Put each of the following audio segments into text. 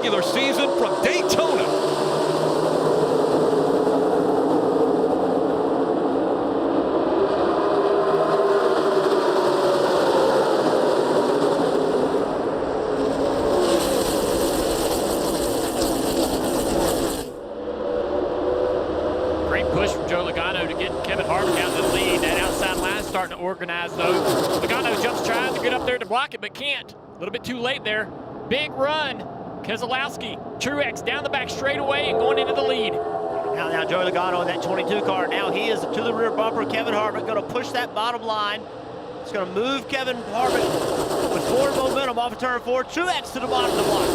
regular season from Daytona. Starting to organize though. Logano jumps, trying to get up there to block it, but can't. A little bit too late there. Big run. Keselowski, Truex down the back straightaway and going into the lead. Now Joey Logano in that 22 car. Now he is to the rear bumper. Kevin Harvick going to push that bottom line. It's going to move Kevin Harvick with forward momentum off of turn 4. Truex to the bottom of the block.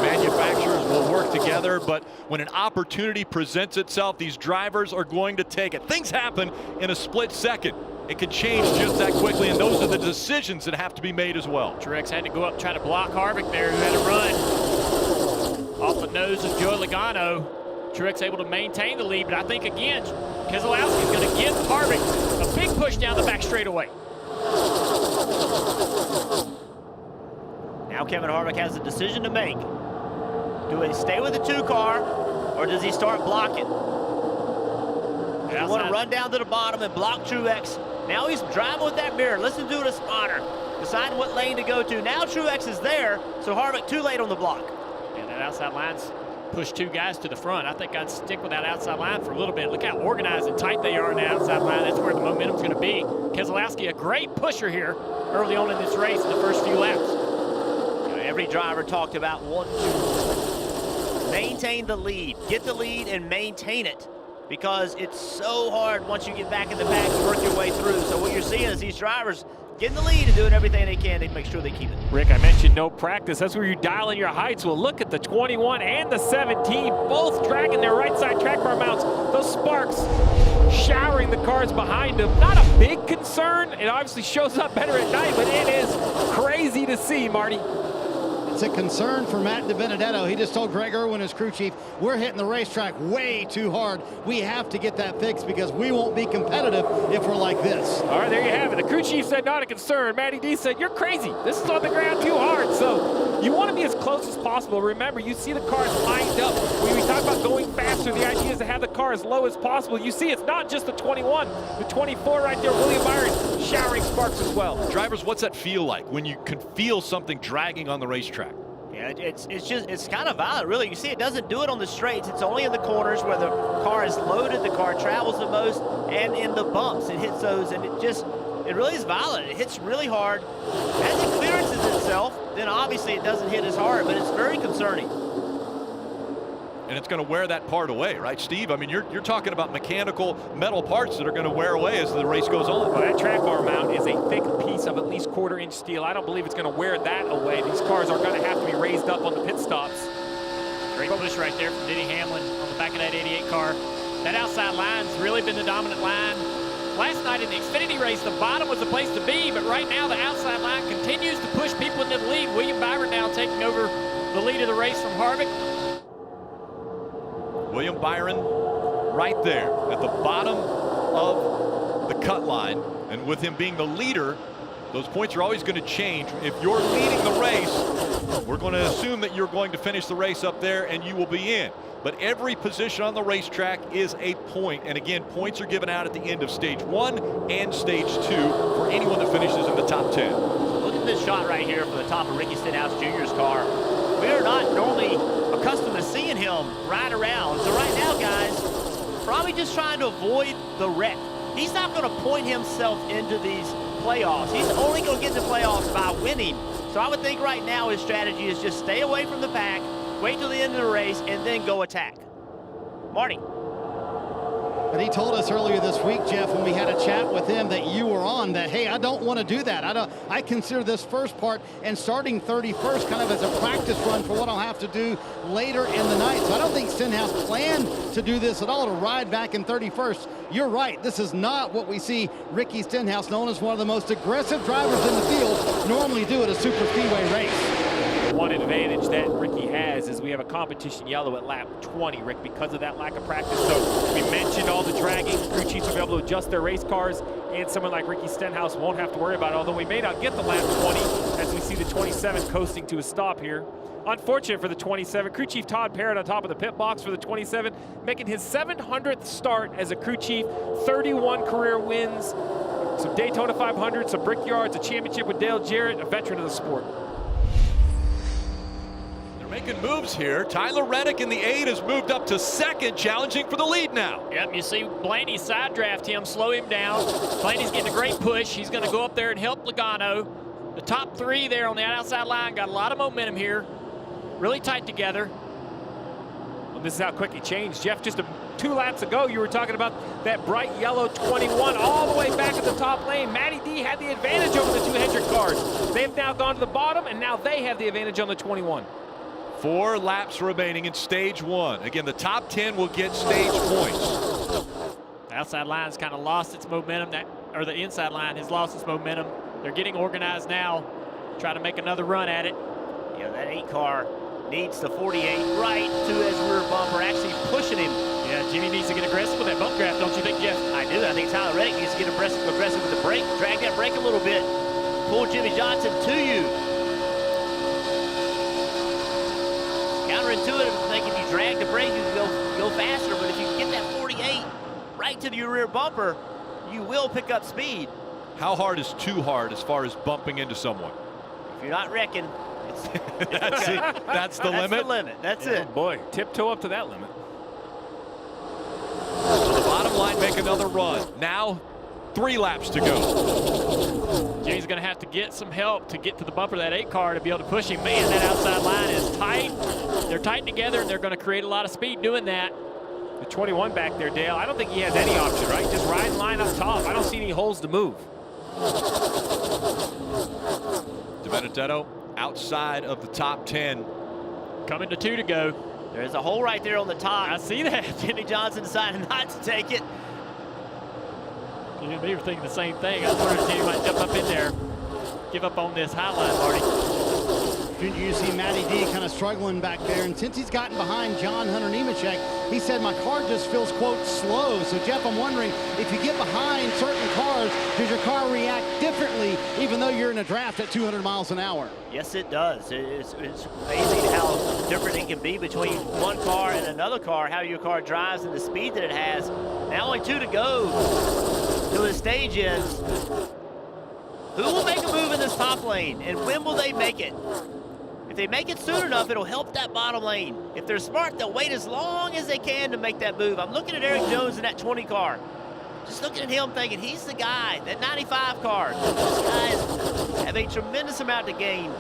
Manufacturers will work together, but when an opportunity presents itself, these drivers are going to take it. Things happen in a split second. It can change just that quickly, and those are the decisions that have to be made as well. Truex had to go up, try to block Harvick there, who had to run off the nose of Joey Logano. Truex able to maintain the lead, but I think again, Keselowski is going to give Harvick a big push down the back straightaway. Now Kevin Harvick has a decision to make. Do he stay with the 2 car, or does he start blocking? You want to run down to the bottom and block Truex. Now he's driving with that mirror. Listen to the spotter. Deciding what lane to go to. Now Truex is there, so Harvick too late on the block. And that outside line's pushed 2 guys to the front. I think I'd stick with that outside line for a little bit. Look how organized and tight they are in the outside line. That's where the momentum's going to be. Keselowski, a great pusher here early on in this race in the first few laps. Every driver talked about wanting to maintain the lead, get the lead and maintain it, because it's so hard once you get back in the pack to work your way through. So what you're seeing is these drivers getting the lead and doing everything they can to make sure they keep it. Rick, I mentioned no practice. That's where you dial in your heights. Well, look at the 21 and the 17, both dragging their right side track bar mounts. Those sparks showering the cars behind them. Not a big concern. It obviously shows up better at night, but it is crazy to see, Marty. It's a concern for Matt DiBenedetto. He just told Greg Irwin, his crew chief, we're hitting the racetrack way too hard. We have to get that fixed because we won't be competitive if we're like this. All right, there you have it. The crew chief said not a concern. Matty D said, you're crazy. This is on the ground too hard. So you want to be as close as possible. Remember, you see the cars lined up. When we talk about going faster, the idea is to have the car as low as possible. You see, it's not just the 21, the 24 right there. William Byron showering sparks as well. Drivers, what's that feel like when you can feel something dragging on the racetrack? Yeah, it's kind of violent, really. You see, it doesn't do it on the straights. It's only in the corners where the car is loaded, the car travels the most, and in the bumps it hits those, and it really is violent. It hits really hard. As it clearances itself, then obviously it doesn't hit as hard, but it's very concerning. And it's going to wear that part away, right, Steve? I mean, you're talking about mechanical metal parts that are going to wear away as the race goes on. Well, that track bar mount is a thick piece of at least 1/4-inch steel. I don't believe it's going to wear that away. These cars are going to have to be raised up on the pit stops. Great push right there from Denny Hamlin on the back of that 88 car. That outside line's really been the dominant line. Last night in the Xfinity race, the bottom was the place to be, but right now the outside line continues to push people into the lead. William Byron now taking over the lead of the race from Harvick. William Byron right there at the bottom of the cut line, and with him being the leader, those points are always going to change. If you're leading the race, we're going to assume that you're going to finish the race up there and you will be in. But every position on the racetrack is a point, and again, points are given out at the end of stage 1 and stage 2 for anyone that finishes in the top 10. Look at this shot right here from the top of Ricky Stenhouse Jr.'s car. We are not normally accustomed to seeing him ride around. So right now, guys, probably just trying to avoid the wreck. He's not going to point himself into these playoffs. He's only going to get to the playoffs by winning. So I would think right now his strategy is just stay away from the pack, wait till the end of the race, and then go attack. Marty. But he told us earlier this week, Jeff, when we had a chat with him that you were on, that, hey, I don't want to do that. I consider this first part and starting 31st kind of as a practice run for what I'll have to do later in the night. So I don't think Stenhouse planned to do this at all, to ride back in 31st. You're right. This is not what we see Ricky Stenhouse, known as one of the most aggressive drivers in the field, normally do at a super speedway race. One advantage that Ricky has is we have a competition yellow at lap 20, Rick, because of that lack of practice. So we mentioned all the dragging. Crew chiefs will be able to adjust their race cars, and someone like Ricky Stenhouse won't have to worry about it, although we may not get the lap 20 as we see the 27 coasting to a stop here. Unfortunate for the 27. Crew chief Todd Parrott on top of the pit box for the 27, making his 700th start as a crew chief, 31 career wins, some Daytona 500, some Brickyards, a championship with Dale Jarrett, a veteran of the sport. They're making moves here. Tyler Reddick in the 8 has moved up to second, challenging for the lead now. Yep, you see Blaney side draft him, slow him down. Blaney's getting a great push. He's going to go up there and help Logano. The top 3 there on the outside line got a lot of momentum here. Really tight together. Well, this is how quick he changed. Jeff, just 2 laps ago, you were talking about that bright yellow 21 all the way back at the top lane. Matty D had the advantage over the 2 Hendrick cars. They've now gone to the bottom, and now they have the advantage on the 21. 4 laps remaining in stage 1. Again, the top 10 will get stage points. The outside line's kind of lost its momentum, or the inside line has lost its momentum. They're getting organized now, try to make another run at it. Yeah, that 8 car needs the 48 right to his rear bumper, actually pushing him. Yeah, Jimmy needs to get aggressive with that bump draft, don't you think, Jeff? I do. I think Tyler Reddick needs to get aggressive with the brake. Drag that brake a little bit. Pull Jimmy Johnson to you. Counterintuitive, I think if you drag the brake, you go faster. But if you get that 48 right to your rear bumper, you will pick up speed. How hard is too hard as far as bumping into someone? If you're not wrecking, that's it. That's the limit? That's the limit. That's it. Oh boy, tiptoe up to that limit. So the bottom line, make another run. Now, 3 laps to go. Jimmy's going to have to get some help to get to the bumper of that 8 car to be able to push him. Man, that outside line is tight. They're tight together, and they're going to create a lot of speed doing that. The 21 back there, Dale, I don't think he has any option, right? Just ride and line up top. I don't see any holes to move. DiBenedetto outside of the top 10. Coming to 2 to go. There's a hole right there on the top. I see that. Jimmy Johnson decided not to take it. You and me were thinking the same thing. I was wondering if Jimmy might jump up in there, give up on this high line, Marty. You see Matty D kind of struggling back there, and since he's gotten behind John Hunter Nemechek, he said, my car just feels, quote, slow. So, Jeff, I'm wondering, if you get behind certain cars, does your car react differently, even though you're in a draft at 200 miles an hour? Yes, it does. It's amazing how different it can be between one car and another car, how your car drives and the speed that it has. Now only 2 to go to the stage ends. Who will make a move in this top lane, and when will they make it? If they make it soon enough, it'll help that bottom lane. If they're smart, they'll wait as long as they can to make that move. I'm looking at Eric Jones in that 20 car. Just looking at him thinking, he's the guy, that 95 car. These guys have a tremendous amount to gain.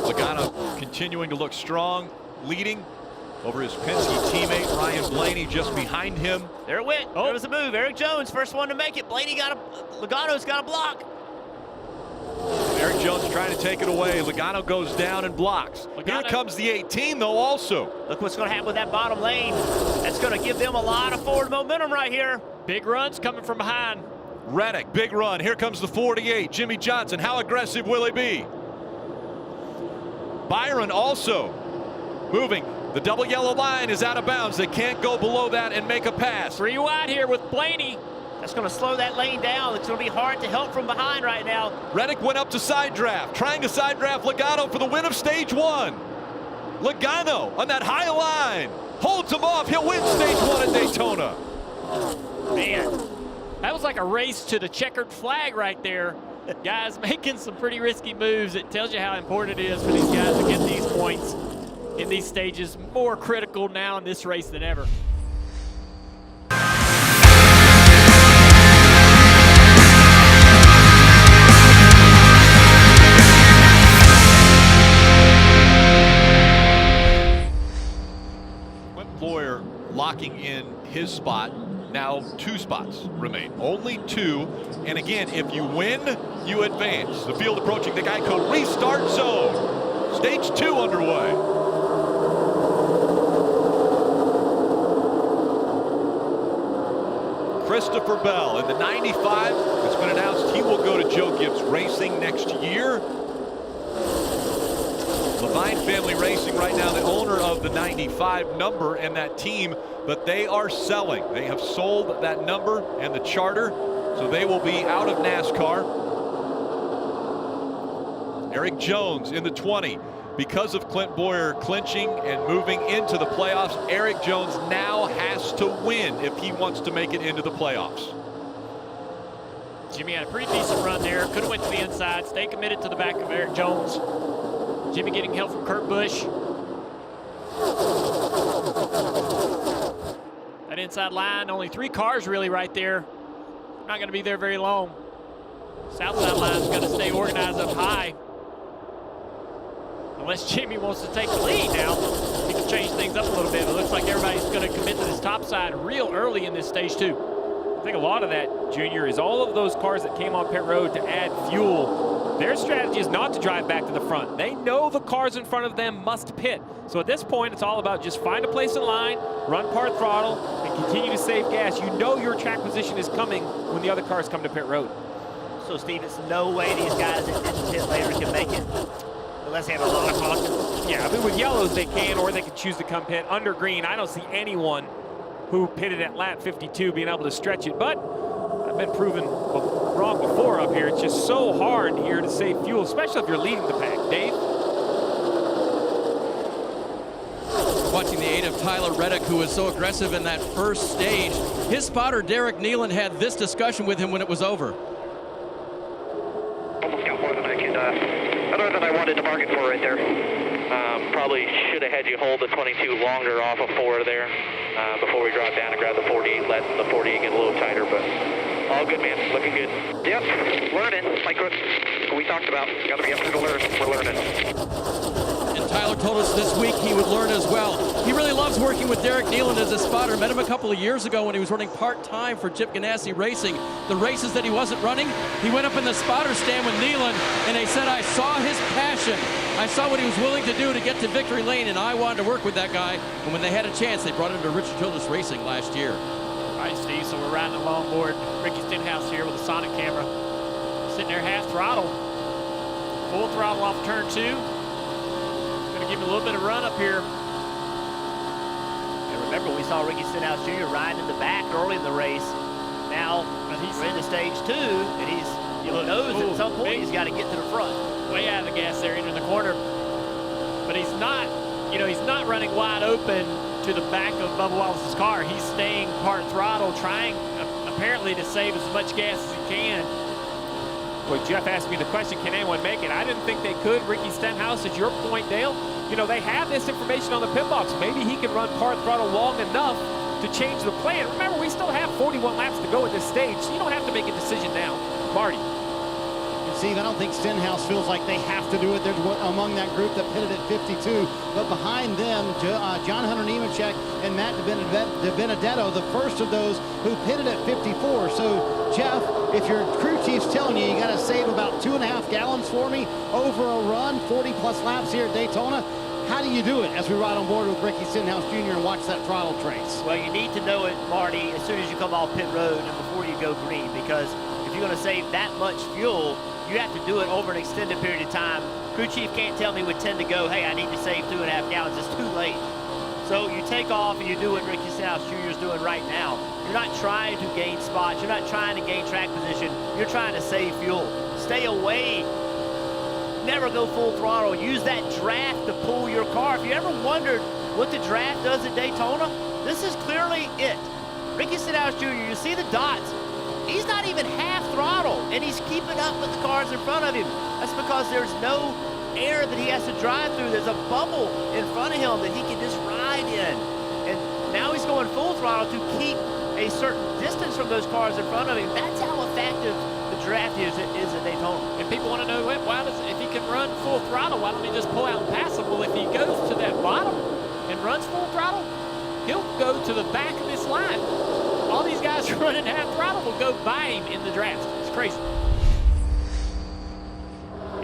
Logano continuing to look strong, leading over his Penske teammate Ryan Blaney just behind him. There it went. Oh. There was a move. Eric Jones, first one to make it. Logano's got a block. Eric Jones trying to take it away. Logano goes down and blocks. Here comes the 18, though, also. Look what's going to happen with that bottom lane. That's going to give them a lot of forward momentum right here. Big runs coming from behind. Reddick, big run. Here comes the 48. Jimmy Johnson, how aggressive will he be? Byron also moving. The double yellow line is out of bounds. They can't go below that and make a pass. 3 wide here with Blaney. That's going to slow that lane down. It's going to be hard to help from behind right now. Reddick went up to side draft, trying to side draft Logano for the win of stage 1. Logano on that high line holds him off. He'll win stage 1 at Daytona. Man, that was like a race to the checkered flag right there. Guys making some pretty risky moves. It tells you how important it is for these guys to get these points in these stages. More critical now in this race than ever. Employer locking in his spot. Now 2 spots remain. Only 2. And again, if you win, you advance. The field approaching the Geico restart zone. Stage 2 underway. Christopher Bell. In the 95, it's been announced he will go to Joe Gibbs Racing next year. Levine Family Racing right now the owner of the 95 number and that team, but they are selling. They have sold that number and the charter, so they will be out of NASCAR. Eric Jones in the 20. Because of Clint Boyer clinching and moving into the playoffs, Eric Jones now has to win if he wants to make it into the playoffs. Jimmy had a pretty decent run there. Could have went to the inside. Stay committed to the back of Eric Jones. Jimmy getting help from Kurt Busch. That inside line, only 3 cars really right there. Not going to be there very long. South side line is going to stay organized up high. Unless Jimmy wants to take the lead now, he can change things up a little bit. It looks like everybody's going to commit to this top side real early in this stage 2. I think a lot of that, Junior, is all of those cars that came on pit road to add fuel. Their strategy is not to drive back to the front. They know the cars in front of them must pit. So at this point, it's all about just find a place in line, run part throttle, and continue to save gas. You know your track position is coming when the other cars come to pit road. So, Steve, it's no way these guys that didn't pit later can make it. Unless they have a lot of caution. Yeah, I mean, with yellows they can, or they can choose to come pit. Under green, I don't see anyone who pitted at lap 52 being able to stretch it. But I've been proven wrong before up here. It's just so hard here to save fuel, especially if you're leading the pack. Dave? Watching the 8 of Tyler Reddick, who was so aggressive in that first stage. His spotter, Derek Nealon, had this discussion with him when it was over. Almost got more than I could, other than I wanted to bargain for right there. Probably should have had you hold the 22 longer off of 4 there before we dropped down and grabbed the 48, let the 48 get a little tighter, but all good, man, looking good. Yep, learning, like we talked about, gotta be up to the learn, we're learning. And Tyler told us this week he would learn as well. He really loves working with Derek Nealon as a spotter. Met him a couple of years ago when he was running part-time for Chip Ganassi Racing. The races that he wasn't running, he went up in the spotter stand with Nealon, and they said, I saw his passion. I saw what he was willing to do to get to victory lane, and I wanted to work with that guy. And when they had a chance, they brought him to Richard Childress Racing last year. All right, Steve, so we're riding along board. Ricky Stenhouse here with a sonic camera. Sitting there half throttle. Full throttle off turn 2. Going to give him a little bit of run up here. And remember, we saw Ricky Stenhouse Jr. riding in the back early in the race. Now, we're into stage 2, and he knows at some point he's got to get to the front. Way out of the gas there, into the corner. But he's not, he's not running wide open to the back of Bubba Wallace's car. He's staying part throttle, trying apparently to save as much gas as he can. Well, Jeff asked me the question, can anyone make it? I didn't think they could. Ricky Stenhouse, at your point, Dale, they have this information on the pit box. Maybe he can run part throttle long enough to change the plan. Remember, we still have 41 laps to go at this stage, so you don't have to make a decision now. Marty. Steve, I don't think Stenhouse feels like they have to do it. They're among that group that pitted at 52. But behind them, John Hunter Nemechek and Matt DiBenedetto, the first of those who pitted at 54. So, Jeff, if your crew chief's telling you got to save about 2.5 gallons for me over a run, 40-plus laps here at Daytona, how do you do it as we ride on board with Ricky Stenhouse Jr. and watch that throttle trace? Well, you need to know it, Marty, as soon as you come off pit road and before you go green, because if you're going to save that much fuel, you have to do it over an extended period of time. Crew chief can't tell me with 10 to go, hey, I need to save 2.5 gallons. It's too late. So you take off and you do what Ricky Stenhouse Jr. is doing right now. You're not trying to gain spots. You're not trying to gain track position. You're trying to save fuel. Stay away. Never go full throttle. Use that draft to pull your car. If you ever wondered what the draft does at Daytona, this is clearly it. Ricky Stenhouse Jr., you see the dots. He's not even half throttle, and he's keeping up with the cars in front of him. That's because there's no air that he has to drive through. There's a bubble in front of him that he can just ride in. And now he's going full throttle to keep a certain distance from those cars in front of him. That's how effective the draft is at Daytona. And people want to know, if he can run full throttle, why don't he just pull out and pass him? Well, if he goes to that bottom and runs full throttle, he'll go to the back of this line. All these guys running half throttle will go by him in the draft. It's crazy.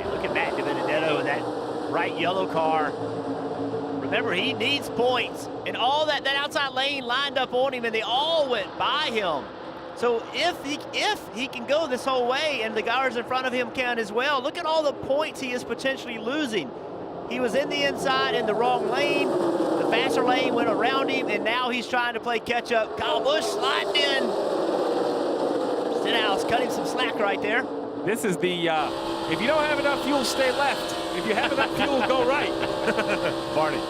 And look at Matt DiBenedetto in that bright yellow car. Remember, he needs points. And all that outside lane lined up on him, and they all went by him. So if he can go this whole way and the guys in front of him can as well, look at all the points he is potentially losing. He was in the inside in the wrong lane. The faster lane went around him, and now he's trying to play catch up. Kyle Busch sliding in. Stenhouse cut him some slack right there. This is the, if you don't have enough fuel, stay left. If you have enough fuel, go right. Barney.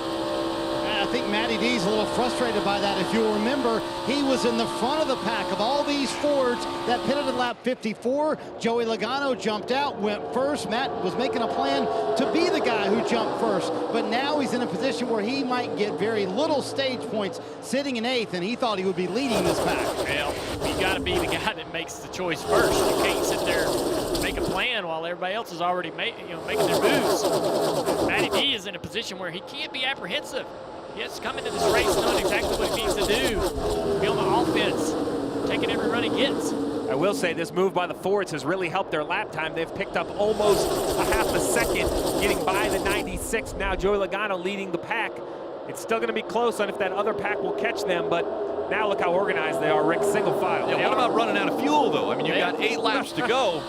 I think Matty D's a little frustrated by that. If you'll remember, he was in the front of the pack of all these Fords that pitted at lap 54. Joey Logano jumped out, went first. Matt was making a plan to be the guy who jumped first, but now he's in a position where he might get very little stage points sitting in 8th, and he thought he would be leading this pack. Well, you got to be the guy that makes the choice first. You can't sit there and make a plan while everybody else is already making their moves. Matty D is in a position where he can't be apprehensive. He has to come into this race knowing exactly what he needs to do. Be on the offense, taking every run he gets. I will say this move by the Fords has really helped their lap time. They've picked up almost a half a second, getting by the 96. Now Joey Logano leading the pack. It's still going to be close on if that other pack will catch them, but now look how organized they are, Rick, single file. Yeah, what about running out of fuel, though? I mean, you've got 8 laps to go.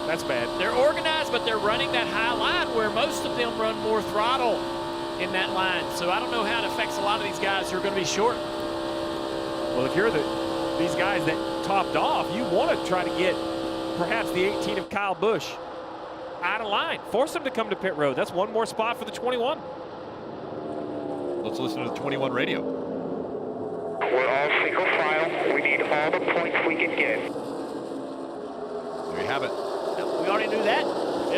That's bad. They're organized, but they're running that high line where most of them run more throttle in that line. So I don't know how it affects a lot of these guys who are going to be short. Well, if you're these guys that topped off, you want to try to get perhaps the 18 of Kyle Busch out of line. Force him to come to pit road. That's one more spot for the 21. Let's listen to the 21 radio. We're all single file. We need all the points we can get. There you have it. We already knew that.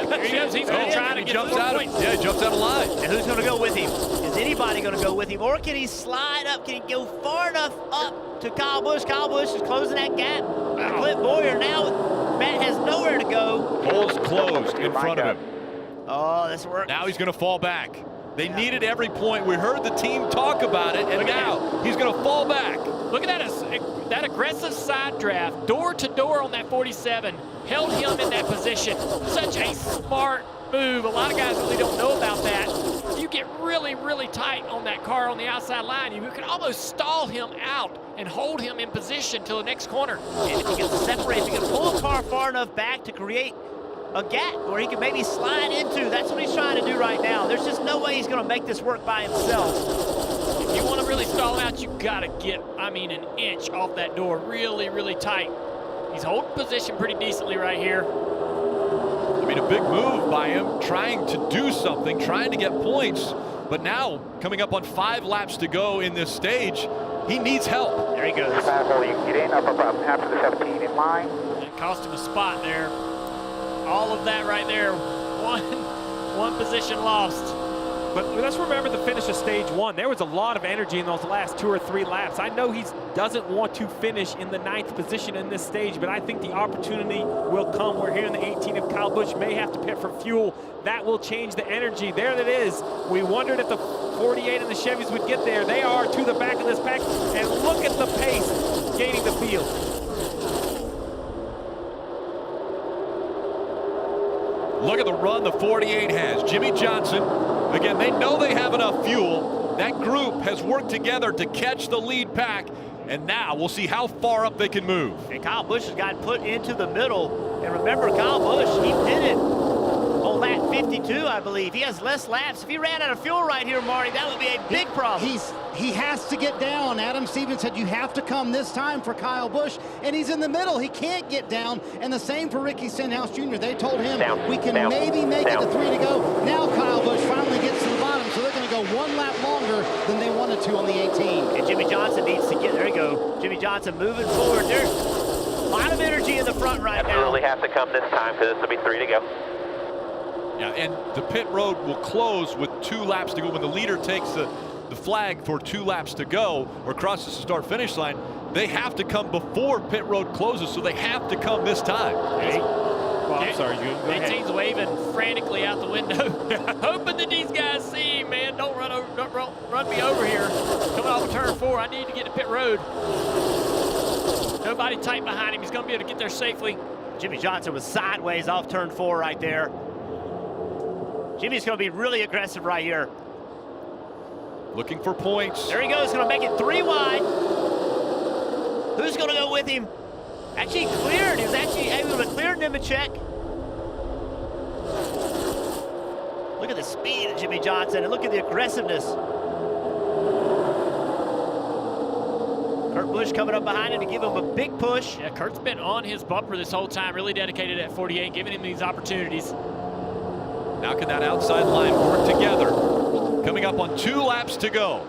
There he goes. He's going to try to get jumps more out points. he jumps out of line. And who's going to go with him? Is anybody going to go with him? Or can he slide up? Can he go far enough up to Kyle Busch? Kyle Busch is closing that gap. Clint Boyer now, Matt has nowhere to go. Hole's closed in front of him. Oh, this works. Now he's going to fall back. They needed every point. We heard the team talk about it, and now he's going to fall back. Look at that aggressive side draft, door to door on that 47, held him in that position. Such a smart move. A lot of guys really don't know about that. You get really, really tight on that car on the outside line, you can almost stall him out and hold him in position till the next corner. And if he can separate, if he can pull the car far enough back to create a gap where he can maybe slide into, that's what he's trying to do right now. There's just no way he's going to make this work by himself. If you want to really stall him out, you got to get, I mean, an inch off that door, really, really tight. He's holding position pretty decently right here. I mean, a big move by him, trying to do something, trying to get points. But now, coming up on 5 laps to go in this stage, he needs help. There he goes. You can get in up about after the 17 in line. It cost him a spot there. All of that right there, one position lost. But let's remember the finish of stage 1. There was a lot of energy in those last 2 or 3 laps. I know he doesn't want to finish in the 9th position in this stage, but I think the opportunity will come. We're here in the 18 of Kyle Busch may have to pit for fuel. That will change the energy. There it is. We wondered if the 48 and the Chevys would get there. They are to the back of this pack, and look at the pace gaining the field. Look at the run the 48 has. Jimmy Johnson, again, they know they have enough fuel. That group has worked together to catch the lead pack, and now we'll see how far up they can move. And Kyle Busch has gotten put into the middle. And remember, Kyle Busch, he pitted on lap 52, I believe. He has less laps. If he ran out of fuel right here, Marty, that would be a big problem. He has to get down. Adam Stevens said you have to come this time for Kyle Busch, and he's in the middle. He can't get down, and the same for Ricky Stenhouse Jr. They told him we can maybe make it to 3 to go. Now Kyle Busch finally gets to the bottom, so they're going to go 1 lap longer than they wanted to on the 18. And Jimmy Johnson needs to get, there you go. Jimmy Johnson moving forward. There's a lot of energy in the front right now. Absolutely have to come this time because this will be 3 to go. Yeah, and the pit road will close with 2 laps to go. When the leader takes the flag for 2 laps to go or crosses the start-finish line, they have to come before pit road closes, so they have to come this time. Well, I'm sorry, June. 18's waving frantically out the window, hoping that these guys see him, man. Don't run me over here. Coming off of turn 4, I need to get to pit road. Nobody tight behind him. He's going to be able to get there safely. Jimmy Johnson was sideways off turn 4 right there. Jimmy's going to be really aggressive right here. Looking for points. There he goes, going to make it 3 wide. Who's going to go with him? Actually cleared. He was actually able to clear Nemechek. Look at the speed of Jimmy Johnson and look at the aggressiveness. Kurt Busch coming up behind him to give him a big push. Yeah, Kurt's been on his bumper this whole time, really dedicated at 48, giving him these opportunities. Now can that outside line work together? Coming up on 2 laps to go.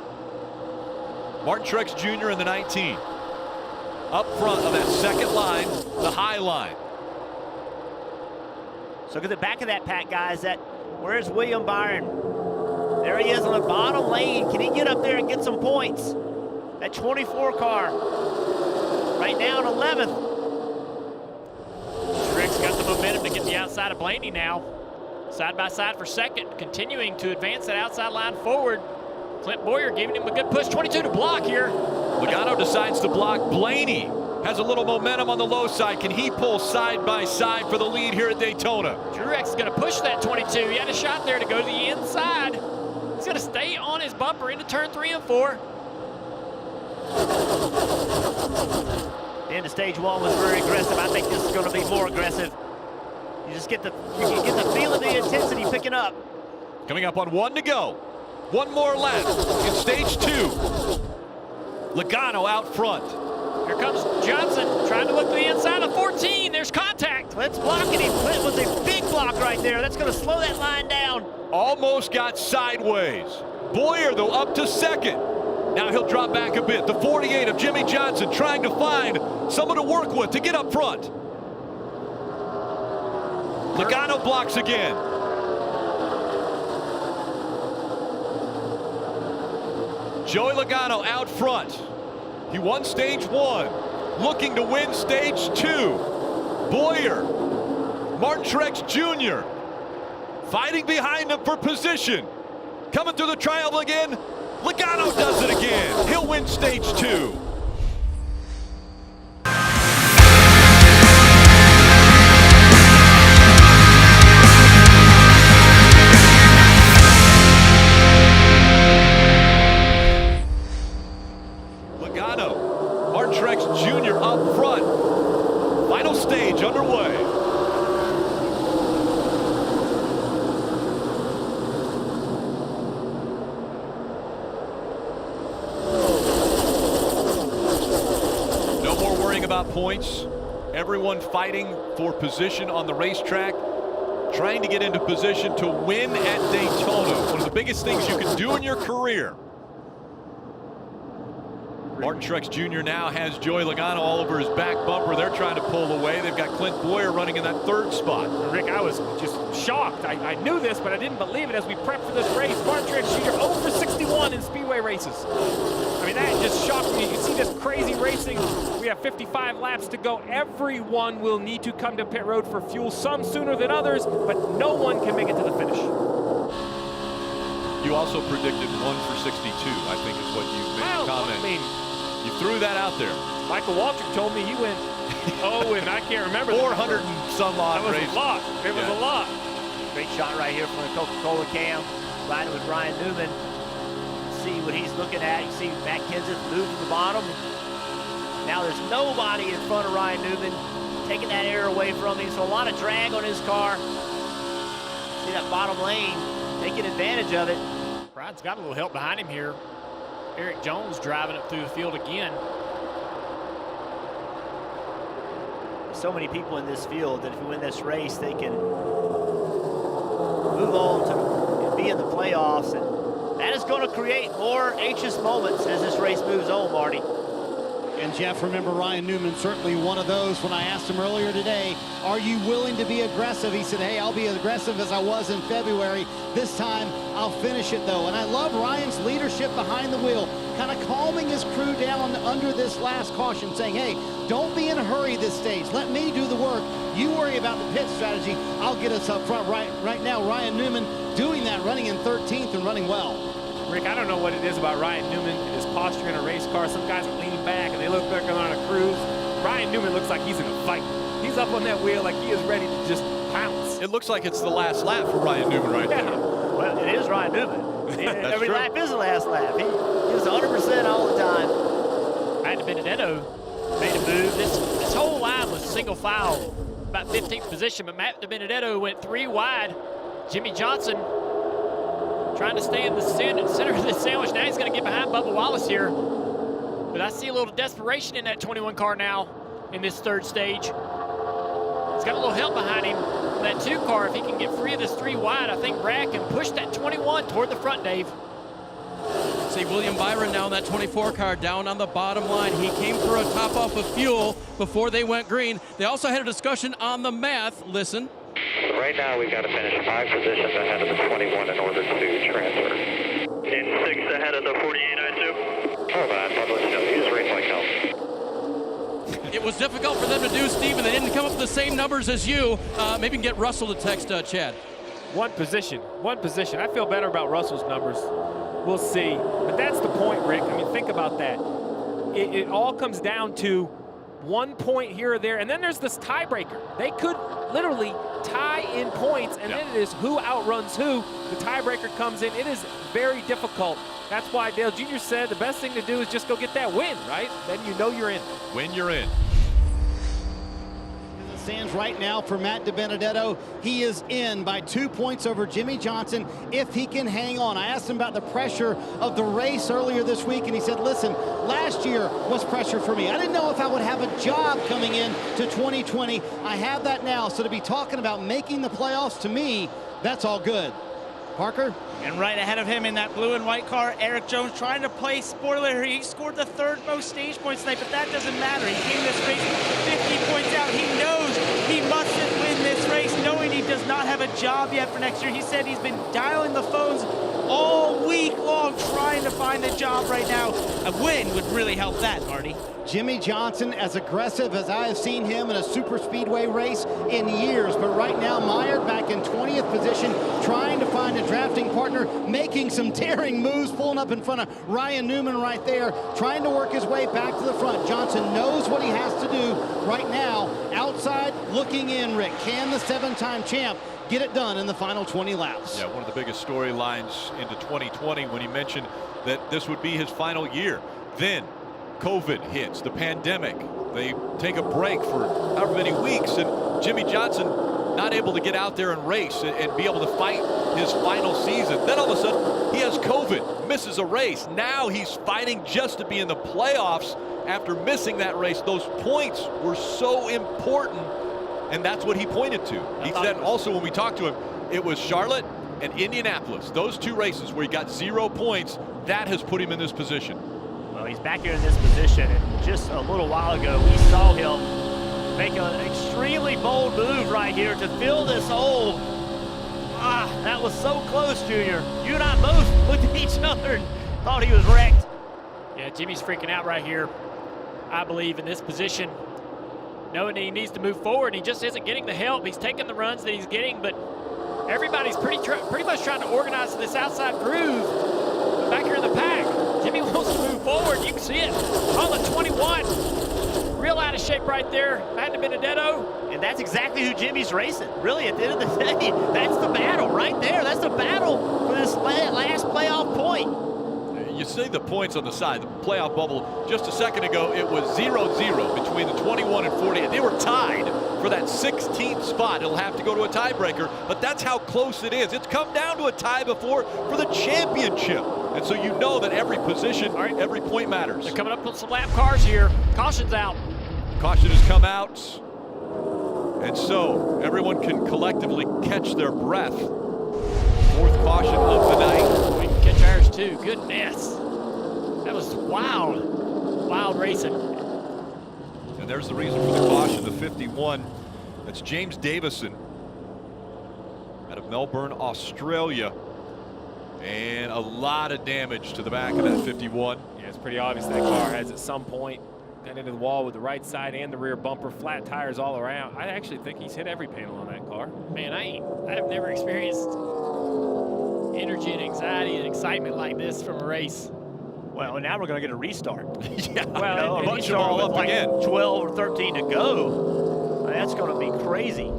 Martin Truex Jr. in the 19. Up front of that second line, the high line. So look at the back of that pack, guys. Where's William Byron? There he is on the bottom lane. Can he get up there and get some points? That 24 car right now in 11th. Truex got the momentum to get the outside of Blaney now. Side by side for second, continuing to advance that outside line forward. Clint Boyer giving him a good push. 22 to block here. Logano decides to block. Blaney has a little momentum on the low side. Can he pull side by side for the lead here at Daytona? Truex is going to push that 22. He had a shot there to go to the inside. He's going to stay on his bumper into turn 3 and 4. The end of stage 1 was very aggressive. I think this is going to be more aggressive. You just get the feel of the intensity picking up. Coming up on 1 to go. 1 more lap in stage 2. Logano out front. Here comes Johnson trying to look to the inside of 14. There's contact. Clint's blocking him. Clint was a big block right there. That's going to slow that line down. Almost got sideways. Boyer, though, up to second. Now he'll drop back a bit. The 48 of Jimmy Johnson trying to find someone to work with to get up front. Logano blocks again. Joey Logano out front. He won stage 1, looking to win stage 2. Boyer, Martin Truex Jr. fighting behind him for position. Coming through the triangle again. Logano does it again. He'll win stage 2. Logano, Martin Truex Jr. up front. Final stage underway. About points. Everyone fighting for position on the racetrack, trying to get into position to win at Daytona. One of the biggest things you can do in your career. Martin Truex Jr. now has Joey Logano all over his back bumper. They're trying to pull away. They've got Clint Boyer running in that 3rd spot. Rick, I was just shocked. I knew this, but I didn't believe it as we prepped for this race. Martin Truex Jr. 0 for 61 in speedway races. I mean, that just shocked me. You can see this crazy racing. We have 55 laps to go. Everyone will need to come to pit road for fuel, some sooner than others, but no one can make it to the finish. You also predicted 1 for 62, I think is what you made a comment. I mean, you threw that out there. Michael Waltrip told me he went, and I can't remember. 400 and some odd races. That was a lot. It was a lot. Great shot right here from the Coca-Cola cam. Riding with Ryan Newman. See what he's looking at. You see Matt Kenseth move to the bottom. Now there's nobody in front of Ryan Newman, taking that air away from him. So a lot of drag on his car. See that bottom lane, taking advantage of it. Ryan's got a little help behind him here. Eric Jones driving up through the field again. So many people in this field that if you win this race, they can move on to be in the playoffs. And that is going to create more anxious moments as this race moves on, Marty. And Jeff, remember Ryan Newman, certainly one of those. When I asked him earlier today, are you willing to be aggressive? He said, hey, I'll be as aggressive as I was in February. This time, I'll finish it, though. And I love Ryan's leadership behind the wheel, kind of calming his crew down under this last caution, saying, hey, don't be in a hurry this stage. Let me do the work. You worry about the pit strategy. I'll get us up front. Right now, Ryan Newman doing that, running in 13th and running well. Rick, I don't know what it is about Ryan Newman and his posture in a race car. Some guys are leaning back and they look like they're on a cruise. Ryan Newman looks like he's in a fight. He's up on that wheel like he is ready to just pounce. It looks like it's the last lap for Ryan Newman right there. Well, it is Ryan Newman. Every lap is the last lap. He is 100% all the time. Matt Benedetto made a move. This whole line was single file, about 15th position, but Matt DiBenedetto went 3 wide. Jimmy Johnson trying to stay in the center of the sandwich. Now he's going to get behind Bubba Wallace here. But I see a little desperation in that 21 car now in this third stage. He's got a little help behind him. That 2 car, if he can get free of this 3 wide, I think Brad can push that 21 toward the front, Dave. See William Byron now in that 24 car down on the bottom line. He came for a top off of fuel before they went green. They also had a discussion on the math. Listen. Right now, we've got to finish 5 positions ahead of the 21 in order to transfer. In 6 ahead of the 48.92. Oh, but I thought, let's know, he was racing like hell. It was difficult for them to do, Steve, and they didn't come up with the same numbers as you. Maybe you can get Russell to text Chad. One position. I feel better about Russell's numbers. We'll see. But that's the point, Rick. I mean, think about that. It all comes down to 1 point here or there, and then there's this tiebreaker. They could literally tie in points, and then it is who outruns who. The tiebreaker comes in. It is very difficult. That's why Dale Jr. said the best thing to do is just go get that win, right? Then you know you're in. When you're in. As it stands right now for Matt DiBenedetto, he is in by 2 points over Jimmy Johnson if he can hang on. I asked him about the pressure of the race earlier this week, and he said, listen, last year was pressure for me. I didn't know if I would have a job coming in to 2020. I have that now, so to be talking about making the playoffs, to me, that's all good. Parker? And right ahead of him in that blue and white car, Eric Jones trying to play spoiler. He scored the 3rd most stage points tonight, but that doesn't matter. He came this race 50 points out. He knows he mustn't win this race, knowing he does not have a job yet for next year. He said he's been dialing the phones all week long trying to find a job right now. A win would really help that, Marty. Jimmy Johnson, as aggressive as I have seen him in a super speedway race in years, but right now Meyer back in 20th position, trying to find a drafting partner, making some daring moves, pulling up in front of Ryan Newman right there, trying to work his way back to the front. Johnson knows what he has to do right now. Outside, looking in, Rick. Can the 7-time champ get it done in the final 20 laps? Yeah, one of the biggest storylines into 2020 when he mentioned that this would be his final year. Then COVID hits, the pandemic. They take a break for however many weeks, and Jimmy Johnson not able to get out there and race and be able to fight his final season. Then all of a sudden, he has COVID, misses a race. Now he's fighting just to be in the playoffs after missing that race. Those points were so important, and that's what he pointed to. He said also when we talked to him, it was Charlotte and Indianapolis. Those 2 races where he got 0 points, that has put him in this position. Well, he's back here in this position, and just a little while ago, we saw him make an extremely bold move right here to fill this hole. That was so close, Junior. You and I both looked at each other and thought he was wrecked. Yeah, Jimmy's freaking out right here, I believe, in this position, knowing that he needs to move forward. He just isn't getting the help. He's taking the runs that he's getting, but everybody's pretty much trying to organize this outside groove. But back here in the pack, Jimmy wants to move forward. You can see it on the 21. Real out of shape right there, Matt DiBenedetto. And that's exactly who Jimmy's racing. Really, at the end of the day, that's the battle right there. That's the battle for this last playoff point. You see the points on the side, the playoff bubble. Just a second ago, it was 0-0 between the 21 and 48. They were tied for that 16th spot. It'll have to go to a tiebreaker, but that's how close it is. It's come down to a tie before for the championship. And so you know that every position, every point matters. They're coming up with some lap cars here. Caution's out. Caution has come out. And so everyone can collectively catch their breath. 4th caution of the night. We can catch ours too. Goodness. That was wild. Wild racing. And there's the reason for the caution, the 51. That's James Davison out of Melbourne, Australia. And a lot of damage to the back of that 51. Yeah, it's pretty obvious that car has at some point gone into the wall with the right side and the rear bumper, flat tires all around. I actually think he's hit every panel on that car. Man, I have never experienced energy and anxiety and excitement like this from a race. Well, now we're going to get a restart. Yeah, well, a bunch of them all up like again. 12 or 13 to go. That's going to be crazy.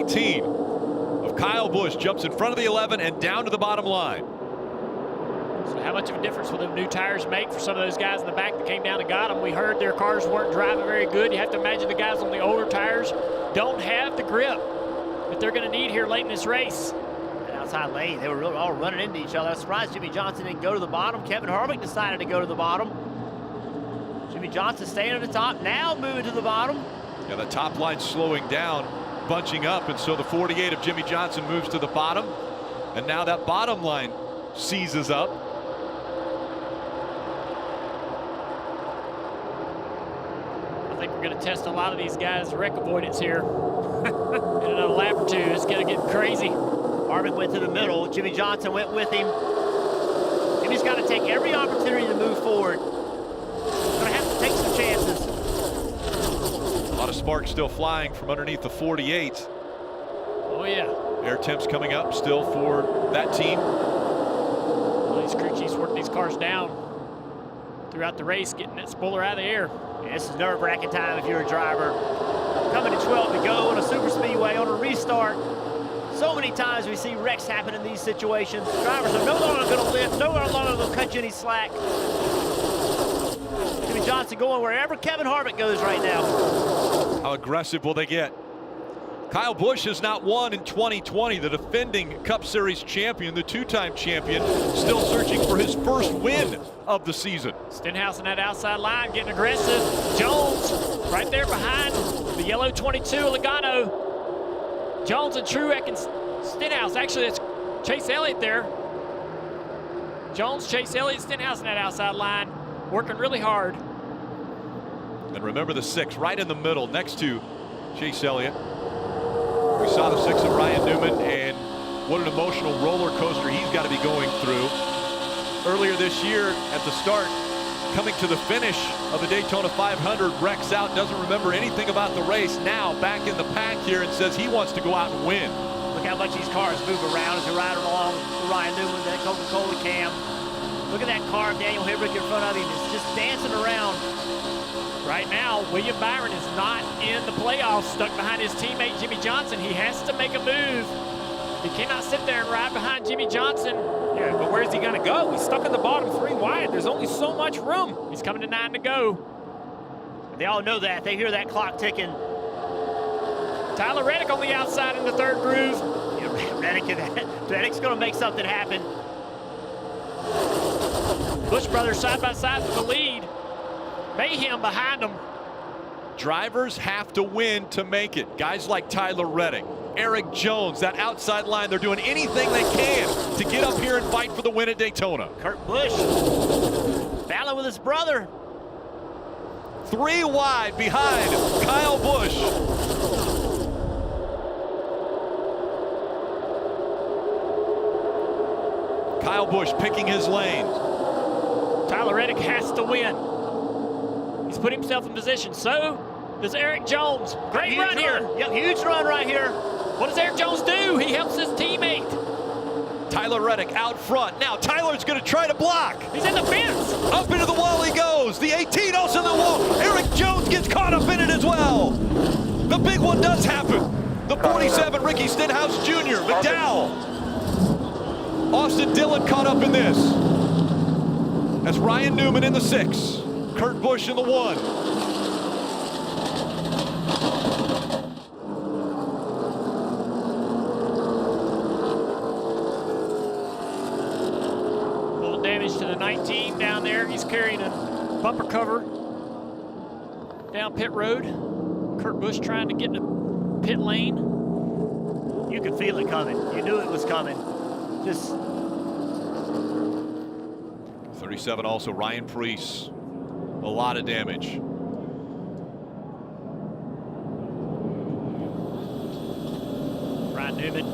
18 of Kyle Busch jumps in front of the 11 and down to the bottom line. So how much of a difference will the new tires make for some of those guys in the back that came down and got them? We heard their cars weren't driving very good. You have to imagine the guys on the older tires don't have the grip that they're going to need here late in this race. That outside lane, they were really all running into each other. I was surprised Jimmy Johnson didn't go to the bottom. Kevin Harvick decided to go to the bottom. Jimmy Johnson staying at the top, now moving to the bottom. Yeah, the top line slowing down, bunching up, and so the 48 of Jimmy Johnson moves to the bottom, and now that bottom line seizes up. I think we're going to test a lot of these guys' wreck avoidance here. In another lap or two, it's going to get crazy. Harvick went to the middle. Jimmy Johnson went with him. Jimmy's got to take every opportunity to move forward. Going to have to take some chances. A lot of sparks still flying from underneath the 48. Oh, yeah. Air temps coming up still for that team. Well, these crew chiefs working these cars down throughout the race, getting that spoiler out of the air. Yeah, this is nerve-wracking time if you're a driver. Coming to 12 to go on a super speedway on a restart. So many times we see wrecks happen in these situations. Drivers are no longer going to lift, no longer going to cut you any slack. Jimmy Johnson going wherever Kevin Harvick goes right now. How aggressive will they get? Kyle Busch has not won in 2020. The defending Cup Series champion, the two-time champion, still searching for his first win of the season. Stenhouse in that outside line getting aggressive. Jones right there behind the yellow 22 Logano. Jones and Truex and Stenhouse. Actually, it's Chase Elliott there. Jones, Chase Elliott, Stenhouse in that outside line, working really hard. And remember the 6 right in the middle next to Chase Elliott. We saw the 6 of Ryan Newman, and what an emotional roller coaster he's got to be going through. Earlier this year at the start, coming to the finish of the Daytona 500, wrecks out, doesn't remember anything about the race. Now back in the pack here and says he wants to go out and win. Look how much these cars move around as they ride along with Ryan Newman, that Coca-Cola cam. Look at that car of Daniel Hemrick in front of him. It's just dancing around. Right now, William Byron is not in the playoffs, stuck behind his teammate Jimmy Johnson. He has to make a move. He cannot sit there and ride behind Jimmy Johnson. Yeah, but where's he gonna go? He's stuck in the bottom 3 wide. There's only so much room. He's coming to 9 to go. They all know that. They hear that clock ticking. Tyler Reddick on the outside in the 3rd groove. Yeah, Reddick's gonna make something happen. Busch brothers side by side for the lead. Mayhem behind them. Drivers have to win to make it. Guys like Tyler Reddick, Eric Jones, that outside line, they're doing anything they can to get up here and fight for the win at Daytona. Kurt Busch battling with his brother. 3 wide behind Kyle Busch. Kyle Busch picking his lanes. Tyler Reddick has to win. He's put himself in position. So does Eric Jones. Great run here. Yep, huge run right here. What does Eric Jones do? He helps his teammate. Tyler Reddick out front. Now Tyler's going to try to block. He's in the fence. Up into the wall he goes. The 18 also in the wall. Eric Jones gets caught up in it as well. The big one does happen. The 47, Ricky Stenhouse Jr., McDowell. Austin Dillon caught up in this. That's Ryan Newman in the 6. Kurt Busch in the 1. Little damage to the 19 down there. He's carrying a bumper cover down pit road. Kurt Busch trying to get in the pit lane. You could feel it coming. You knew it was coming. Just 37 also Ryan Preece. A lot of damage. Ryan Newman.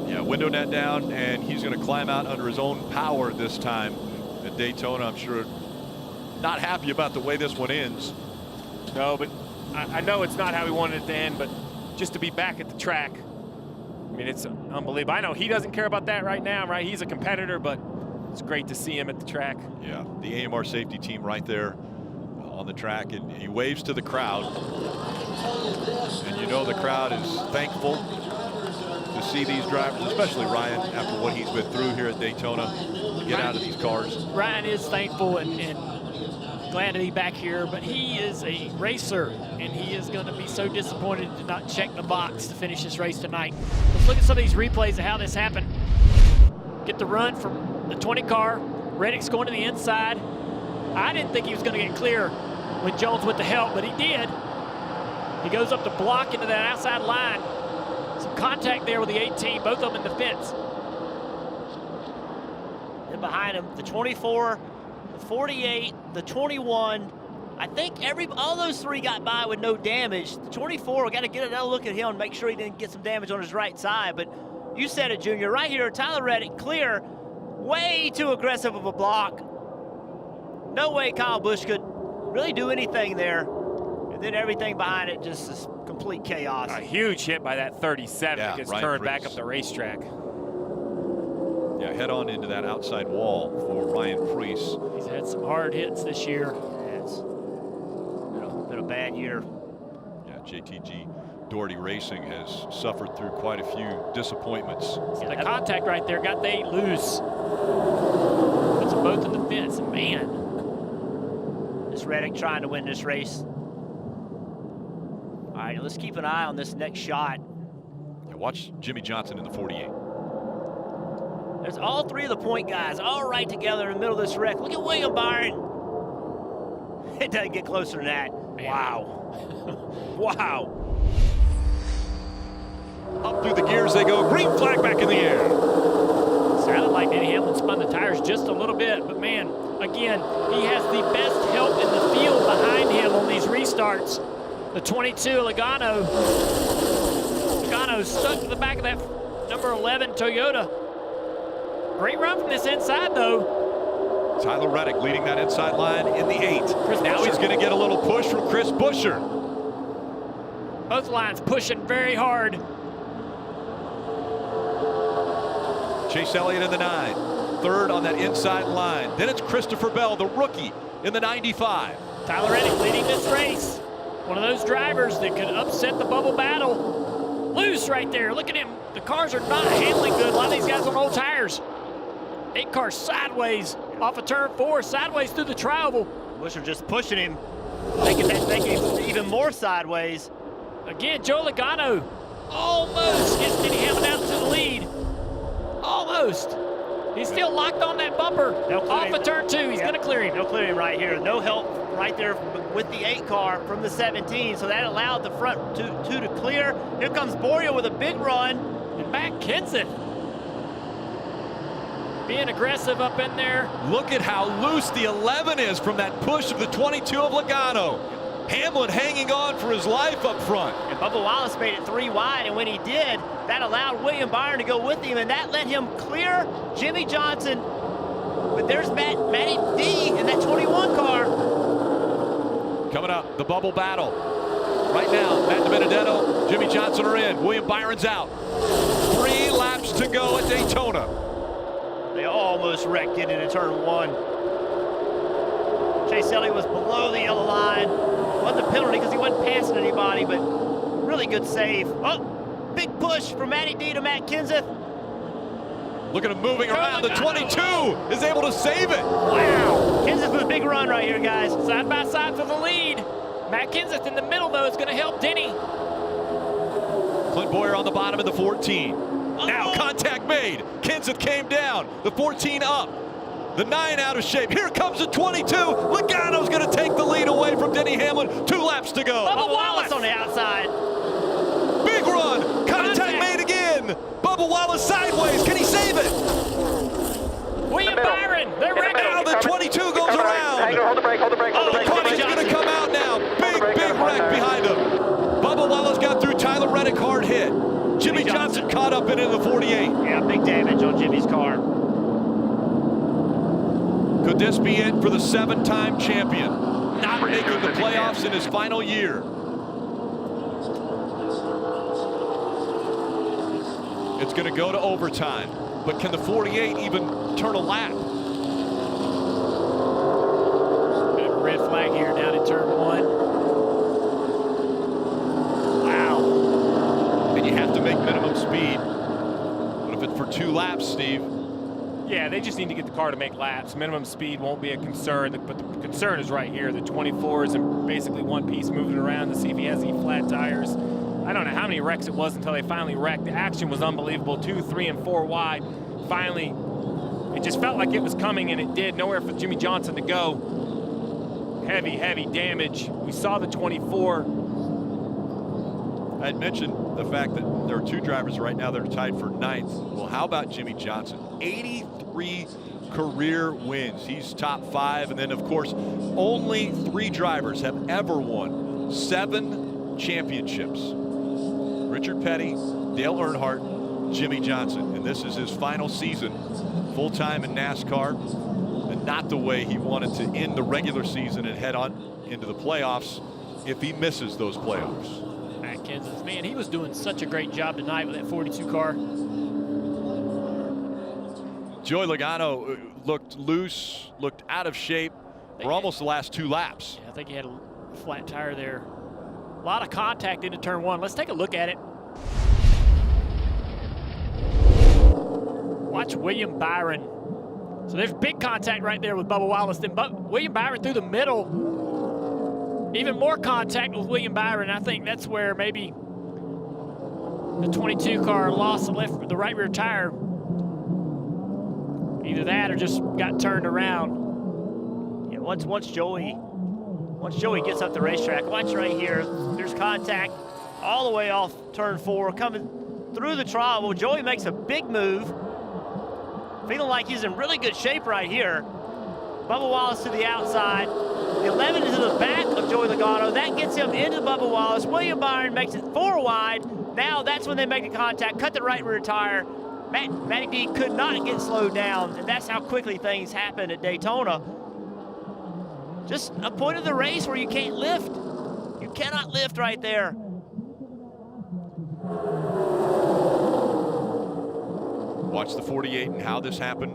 Yeah, window net down, and he's going to climb out under his own power this time at Daytona. I'm sure not happy about the way this one ends. No, but I know it's not how he wanted it to end, but just to be back at the track, I mean, it's unbelievable. I know he doesn't care about that right now, right? He's a competitor, but it's great to see him at the track. Yeah, the AMR safety team right there on the track, and he waves to the crowd. And you know the crowd is thankful to see these drivers, especially Ryan, after what he's been through here at Daytona, get out of these cars. Ryan is thankful and glad to be back here, but he is a racer, and he is going to be so disappointed to not check the box to finish this race tonight. Let's look at some of these replays of how this happened. Get the run from the 20 car. Reddick's going to the inside. I didn't think he was going to get clear when Jones went to help, but he did. He goes up to block into that outside line. Some contact there with the 18, both of them in the fence. And behind him, the 24, the 48, the 21. I think all those three got by with no damage. The 24, we got to get another look at him and make sure he didn't get some damage on his right side. But you said it, Junior, right here, Tyler Reddick, clear. Way too aggressive of a block. No way Kyle Busch could really do anything there. And then everything behind it just is complete chaos. A huge hit by that 37 that gets turned back up the racetrack. Yeah, head on into that outside wall for Ryan Preece. He's had some hard hits this year. Yeah, it's been a bad year. Yeah, JTG Doherty Racing has suffered through quite a few disappointments. Yeah, the contact right there got the 8 loose. Puts them both in the fence. Man. This Reddick trying to win this race. All right, let's keep an eye on this next shot. Yeah, watch Jimmy Johnson in the 48. There's all three of the point guys all right together in the middle of this wreck. Look at William Byron. It doesn't get closer than that. Man. Wow. Wow. Up through the gears they go. Green flag back in the air. Sounded like Denny Hamlin spun the tires just a little bit, but man, again, he has the best help in the field behind him on these restarts. The 22, Logano stuck to the back of that number 11 Toyota. Great run from this inside, though. Tyler Reddick leading that inside line in the 8. Now he's going to get a little push from Chris Buescher. Both lines pushing very hard. Chase Elliott in the 9. Third on that inside line. Then it's Christopher Bell, the rookie, in the 95. Tyler Reddick leading this race. One of those drivers that could upset the bubble battle. Loose right there. Look at him. The cars are not handling good. A lot of these guys on old tires. 8 cars sideways off of turn 4, sideways through the tri-oval. Buescher just pushing him, making him even more sideways. Again, Joe Logano almost gets Denny Hamlin out to the lead. Almost. He's still locked on that bumper. Off of turn 2. He's going to clear him. They'll clear him right here. No help right there with the 8 car from the 17. So that allowed the front two to clear. Here comes Boria with a big run. And Matt Kenseth being aggressive up in there. Look at how loose the 11 is from that push of the 22 of Logano. Hamlin hanging on for his life up front. And Bubba Wallace made it 3 wide, and when he did, that allowed William Byron to go with him, and that let him clear Jimmy Johnson. But there's Matty D in that 21 car. Coming up, the bubble battle. Right now, Matt DiBenedetto, Jimmy Johnson are in. William Byron's out. 3 laps to go at Daytona. They almost wrecked getting into turn 1. Chase Elliott was below the yellow line. Wasn't a penalty because he wasn't passing anybody, but really good save. Oh, big push from Matty D to Matt Kenseth. Look at him moving around. The 22 is able to save it. Wow. Kenseth with a big run right here, guys. Side by side for the lead. Matt Kenseth in the middle, though, is going to help Denny. Clint Boyer on the bottom of the 14. Now contact made. Kenseth came down. The 14 up. The 9 out of shape. Here comes the 22. Logano's going to take the lead away from Denny Hamlin. 2 laps to go. Bubba Wallace on the outside. Big run. Contact made again. Bubba Wallace sideways. Can he save it? William Byron. They're ready. Now the 22 goes around. Hold the brake, hold the brake, hold the The brake. caution's going to come out now. Big wreck behind him. Bubba Wallace got through. Tyler Reddick hard hit. Jimmy Johnson caught up in the 48. Yeah, big damage on Jimmy's car. Could this be it for the 7-time champion? Not making the playoffs in his final year. It's going to go to overtime. But can the 48 even turn a lap? Bit of a red flag here down in turn 1. Wow. And you have to make minimum speed. 2 laps, Steve. Yeah, they just need to get the car to make laps. Minimum speed won't be a concern, but the concern is right here. The 24 is in basically one piece moving around to see if he has any flat tires. I don't know how many wrecks it was until they finally wrecked. The action was unbelievable. 2, 3, and 4 wide. Finally, it just felt like it was coming, and it did. Nowhere for Jimmy Johnson to go. Heavy, heavy damage. We saw the 24. I had mentioned the fact that there are 2 drivers right now that are tied for 9th. Well, how about Jimmy Johnson? 83 career wins. He's top 5. And then, of course, only 3 drivers have ever won 7 championships. Richard Petty, Dale Earnhardt, Jimmy Johnson. And this is his final season full-time in NASCAR. And not the way he wanted to end the regular season and head on into the playoffs if he misses those playoffs. Kansas, man, he was doing such a great job tonight with that 42 car. Joey Logano looked loose, looked out of shape for almost the last 2 laps. Yeah, I think he had a flat tire there. A lot of contact into turn 1. Let's take a look at it. Watch William Byron. So there's big contact right there with Bubba Wallace. Then William Byron through the middle. Even more contact with William Byron. I think that's where maybe the 22 car lost the right rear tire. Either that or just got turned around. Yeah, once Joey gets up the racetrack, watch right here. There's contact all the way off turn 4, coming through the trial. Well, Joey makes a big move, feeling like he's in really good shape right here. Bubba Wallace to the outside. The 11 is to the back of Joey Logano. That gets him into Bubba Wallace. William Byron makes it 4 wide. Now that's when they make the contact, cut the right rear tire. Matty D could not get slowed down, and that's how quickly things happen at Daytona. Just a point of the race where you can't lift. You cannot lift right there. Watch the 48 and how this happened.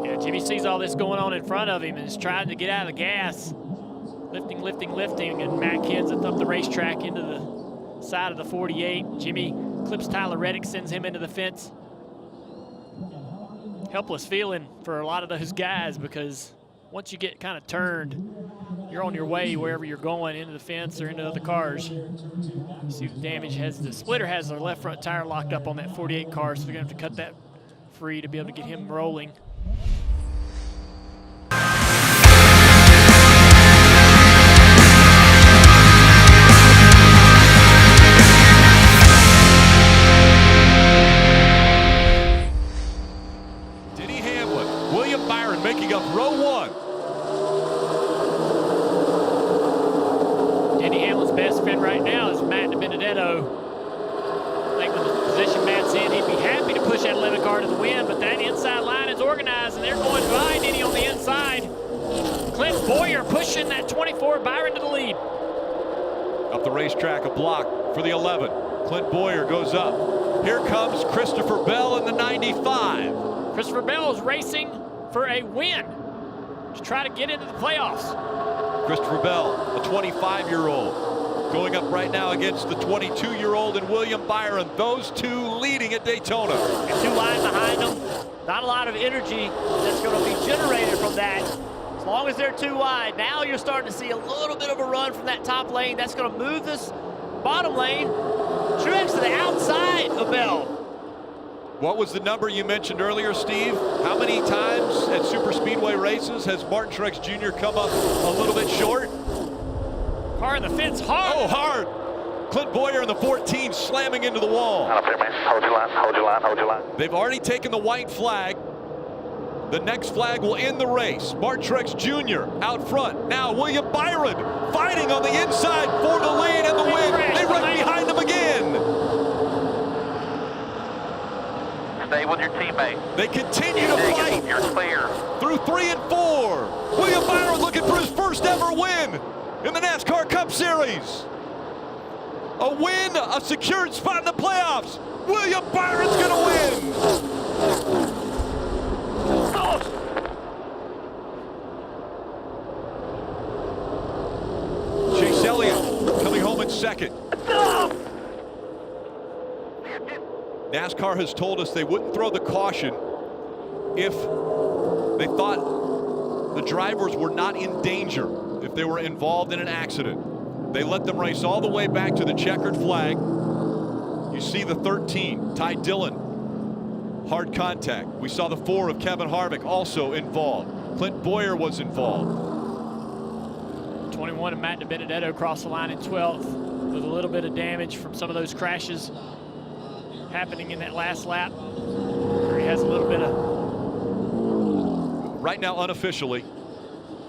Yeah, Jimmy sees all this going on in front of him and is trying to get out of the gas. Lifting, and Matt Kenseth up the racetrack into the side of the 48. Jimmy clips Tyler Reddick, sends him into the fence. Helpless feeling for a lot of those guys, because once you get kind of turned, you're on your way wherever you're going, into the fence or into other cars. You see the damage. The splitter has their left front tire locked up on that 48 car, so they're going to have to cut that free to be able to get him rolling. Denny Hamlin, William Byron making up row 1. Denny Hamlin's best friend right now is Matt DiBenedetto. I think with the position Matt's in, he'd be happy to push that 11 car to the win, but that inside line is organized, and they're going by Denny on the inside. Clint Boyer pushing that 24, Byron to the lead. Up the racetrack, a block for the 11. Clint Boyer goes up. Here comes Christopher Bell in the 95. Christopher Bell is racing for a win to try to get into the playoffs. Christopher Bell, a 25-year-old, going up right now against the 22-year-old and William Byron. Those two leading at Daytona. And 2 wide behind them. Not a lot of energy that's going to be generated from that. As long as they're 2 wide, now you're starting to see a little bit of a run from that top lane. That's going to move this bottom lane. Truex to the outside of Bell. What was the number you mentioned earlier, Steve? How many times at super speedway races has Martin Truex Jr. come up a little bit short? Car in the fence, hard. Oh, hard. Clint Boyer in the 14 slamming into the wall. Hold your line, hold your line, hold your line. They've already taken the white flag. The next flag will end the race. Martin Truex Jr. out front. Now William Byron fighting on the inside for the lead and the win. They run behind him again. Stay with your teammate. They continue to fight. You're clear. Through 3 and 4. William Byron looking for his first ever win in the NASCAR Cup Series. A win, a secured spot in the playoffs. William Byron's gonna win. Chase Elliott coming home in second. NASCAR has told us they wouldn't throw the caution if they thought the drivers were not in danger, if they were involved in an accident. They let them race all the way back to the checkered flag. You see the 13, Ty Dillon, hard contact. We saw the 4 of Kevin Harvick also involved. Clint Boyer was involved. 21 of Matt DiBenedetto crossed the line in 12th with a little bit of damage from some of those crashes happening in that last lap. He has a little bit of... Right now, unofficially,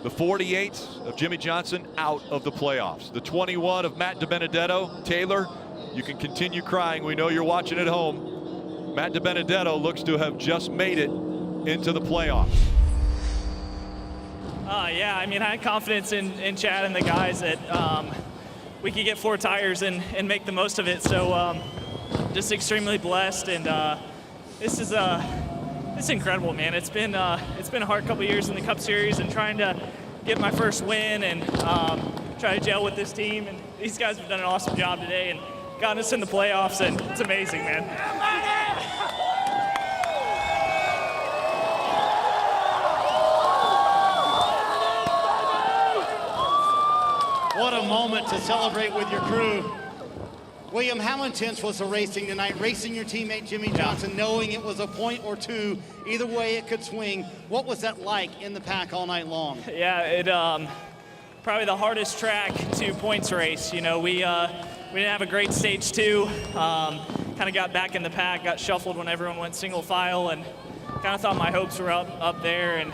the 48 of Jimmy Johnson out of the playoffs. The 21 of Matt DiBenedetto. Taylor, you can continue crying. We know you're watching at home. Matt DiBenedetto looks to have just made it into the playoffs. Yeah, I mean, I had confidence in Chad and the guys that we could get 4 tires and make the most of it. So just extremely blessed, and this is it's incredible, man. It's been a hard couple years in the Cup Series and trying to get my first win and try to gel with this team. And these guys have done an awesome job today and gotten us in the playoffs, and it's amazing, man. What a moment to celebrate with your crew. William, how intense was the racing tonight? Racing your teammate Jimmy Johnson, knowing it was a point or two, either way it could swing. What was that like in the pack all night long? Yeah, it probably the hardest track to points race. You know, we didn't have a great stage 2. Kind of got back in the pack, got shuffled when everyone went single file, and kind of thought my hopes were up there. And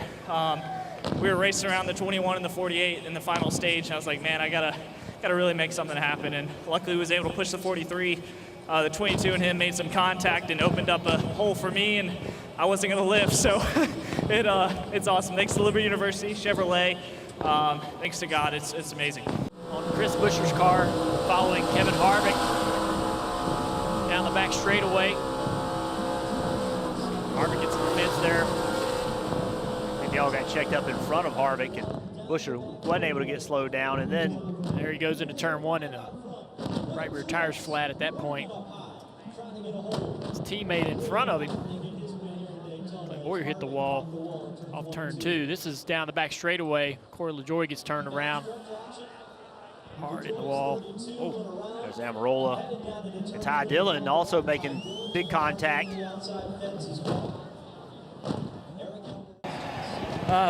we were racing around the 21 and the 48 in the final stage, and I was like, man, I gotta really make something happen. And luckily was able to push the 43. The 22 and him made some contact and opened up a hole for me, and I wasn't gonna lift. So it's awesome. Thanks to Liberty University, Chevrolet. Thanks to God, it's amazing. On Chris Buescher's car, following Kevin Harvick down the back straightaway. Harvick gets in the fence there. They all got checked up in front of Harvick, and Buescher wasn't able to get slowed down. And then there he goes into turn 1, and the right rear tire's flat at that point. His teammate in front of him, Boyer, hit the wall off turn 2. This is down the back straightaway. Corey LaJoie gets turned around. Hard in the wall. Oh, there's Amarola. And Ty Dillon also making big contact.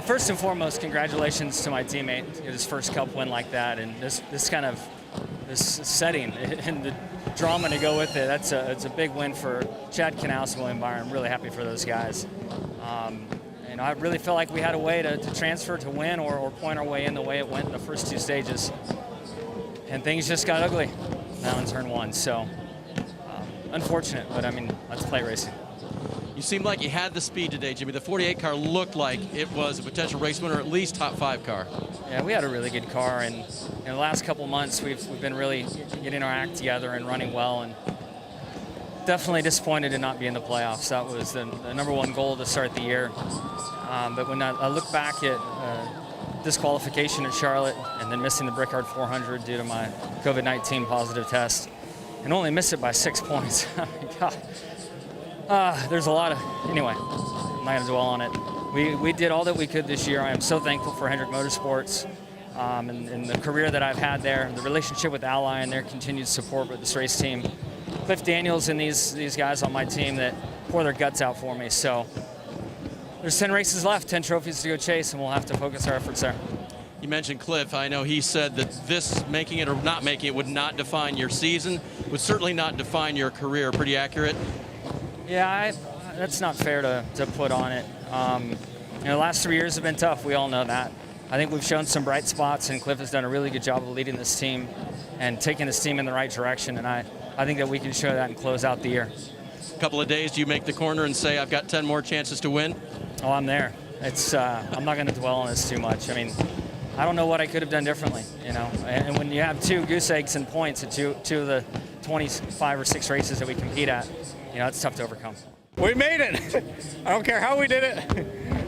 First and foremost, congratulations to my teammate. His first Cup win like that, and this setting and the drama to go with it. It's a big win for Chad Knaus and William Byron. I'm really happy for those guys. And I really felt like we had a way to transfer to win or point our way in the way it went in the first 2 stages. And things just got ugly now in turn 1. So unfortunate, but I mean, let's play racing. You seemed like you had the speed today, Jimmy. The 48 car looked like it was a potential race winner, or at least top 5 car. Yeah, we had a really good car, and in the last couple months, we've been really getting our act together and running well, and definitely disappointed to not be in the playoffs. That was the #1 goal to start the year. But when I look back at disqualification at Charlotte and then missing the Brickyard 400 due to my COVID-19 positive test, and only missed it by 6 points. Oh my God. There's a lot of, anyway, I'm not gonna dwell on it. We did all that we could this year. I am so thankful for Hendrick Motorsports and the career that I've had there, the relationship with Ally and their continued support with this race team. Cliff Daniels and these guys on my team that pour their guts out for me. So there's 10 races left, 10 trophies to go chase, and we'll have to focus our efforts there. You mentioned Cliff. I know he said that this, making it or not making it, would not define your season, would certainly not define your career. Pretty accurate? Yeah, that's not fair to put on it. You know, the last 3 years have been tough. We all know that. I think we've shown some bright spots, and Cliff has done a really good job of leading this team and taking this team in the right direction, and I think that we can show that and close out the year. A couple of days, do you make the corner and say, I've got 10 more chances to win? Oh, I'm there. It's I'm not going to dwell on this too much. I mean, I don't know what I could have done differently, you know. And when you have 2 goose eggs and points at two of the 25 or 6 races that we compete at, you know, it's tough to overcome. We made it. I don't care how we did it.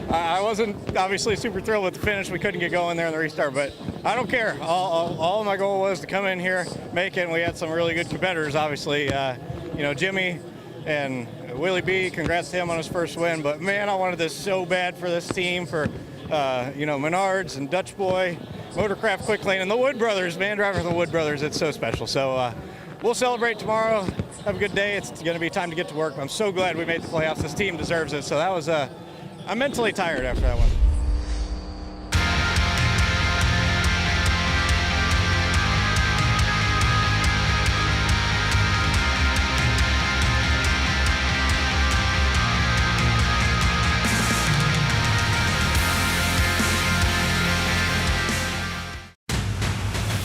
I wasn't obviously super thrilled with the finish. We couldn't get going there in the restart, but I don't care. All my goal was to come in here, make it, and we had some really good competitors, obviously. You know, Jimmy And Willie B, congrats to him on his first win. But man, I wanted this so bad for this team, for Menards and Dutch Boy, Motorcraft Quick Lane, and the Wood Brothers, man, driving for the Wood Brothers. It's so special. So we'll celebrate tomorrow. Have a good day. It's going to be time to get to work. I'm so glad we made the playoffs. This team deserves it. So that was I'm mentally tired after that one.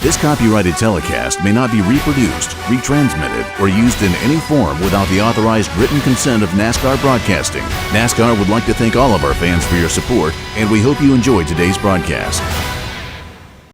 This copyrighted telecast may not be reproduced, retransmitted, or used in any form without the authorized written consent of NASCAR Broadcasting. NASCAR would like to thank all of our fans for your support, and we hope you enjoyed today's broadcast.